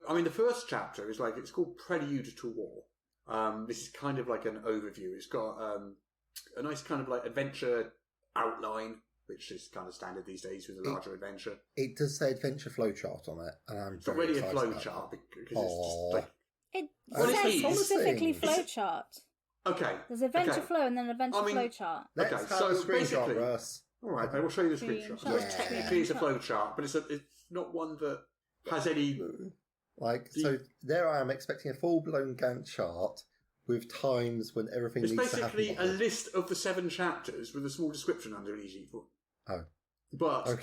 I mean, the first chapter is it's called Prelude to War. This is kind of like an overview. It's got a nice kind of adventure outline, which is kind of standard these days with a larger adventure. It does say adventure flowchart on it, and I'm it's already a flowchart because it's just it says specifically flowchart. Okay. There's adventure flow and then adventure flowchart. Okay, so basically, all right, I will show you the screenshot. So technically, it's a flowchart, but it's not one that has any. So there I am expecting a full-blown Gantt chart with times when everything needs to happen. It's basically a list of the 7 chapters with a small description underneath each one. Oh. But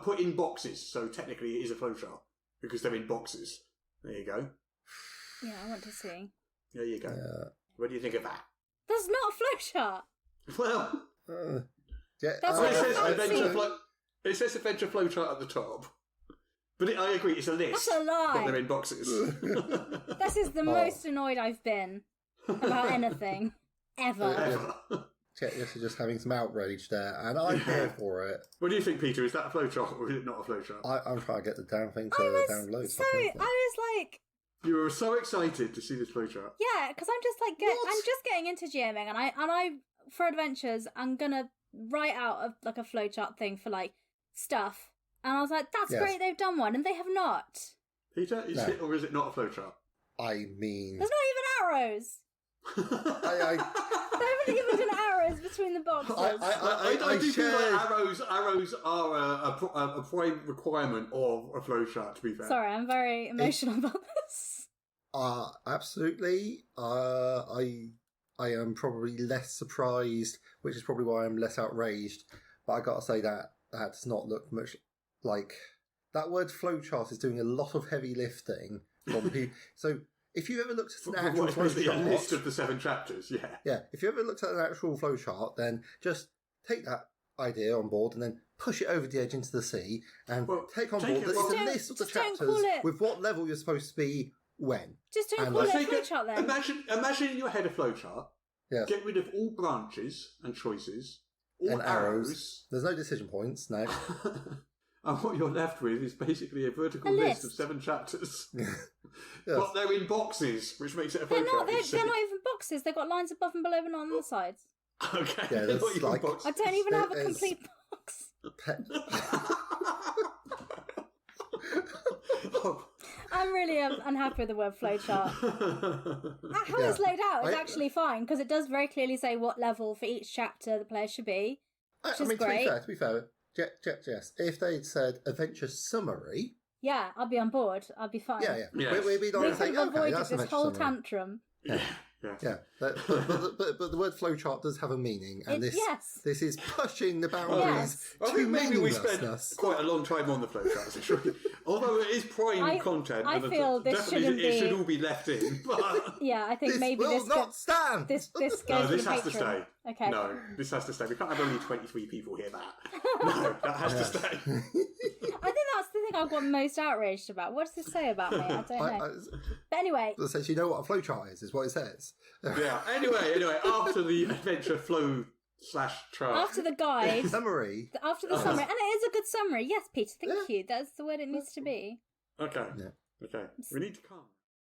put in boxes, so technically it is a flowchart because they're in boxes. There you go. Yeah, I want to see. There you go. What do you think of that? That's not a flowchart. Well, it says adventure flowchart at the top. But I agree, it's a list. That's a lie. But they're in boxes. This is the most annoyed I've been about anything ever. This is just having some outrage there, and I'm here for it. What do you think, Peter? Is that a flowchart or is it not a flowchart? I'm trying to get the damn thing to download. I was like... You were so excited to see this flowchart. Yeah, because I'm just I'm just getting into GMing, and I for adventures, I'm gonna write out a flowchart thing for stuff, and I was like, that's great, they've done one, and they have not. Peter, is it or is it not a flowchart? I mean, there's not even arrows. They haven't even done arrows between the boxes. I do feel like arrows are a prime requirement of a flowchart, to be fair. Sorry, I'm very emotional about this. Absolutely. I am probably less surprised, which is probably why I'm less outraged. But I gotta say that does not look much like... That word flowchart is doing a lot of heavy lifting from people. So... If you ever looked at an actual flowchart... A list of the 7 chapters, yeah. Yeah, if you ever looked at an actual flowchart, then just take that idea on board and then push it over the edge into the sea and take on board that it's a list of the chapters with what level you're supposed to be when. Just don't call it a flowchart then. Imagine in your head a flowchart. Yes. Get rid of all branches and choices, all and arrows. There's no decision points, no. And what you're left with is basically a vertical list of 7 chapters. Yes. But they're in boxes, which makes it a flowchart. They're not even boxes. They've got lines above and below and on the sides. Okay. Yeah, they're not even boxes. I don't even have a complete box. I'm really unhappy with the word flowchart. How it's laid out is actually fine, because it does very clearly say what level for each chapter the player should be, which is great. To be fair, Jess, if they'd said adventure summary... Yeah, I'd be on board. I'd be fine. Yeah. Yes. We'd be we could have avoided this whole tantrum. Yeah. But the word flowchart does have a meaning, and this is pushing the boundaries to maybe we spent quite a long time on the flowcharts. Although it is prime content, I feel this shouldn't be. It should all be left in. But yeah, I think maybe this will not stand. This goes no, this to has the to stay. Okay. No, this has to stay. We can't have only 23 people hear that. No, that has to stay. I think that's the thing I've got most outraged about. What does this say about me? I don't know. But anyway, it says you know what a flowchart is what it says. Yeah. Anyway, after the adventure flow /chart, after the guide summary, after the summary, and it is a good summary. Yes, Peter, thank you. That's the word it needs to be. Okay. Yeah. Okay. We need to come.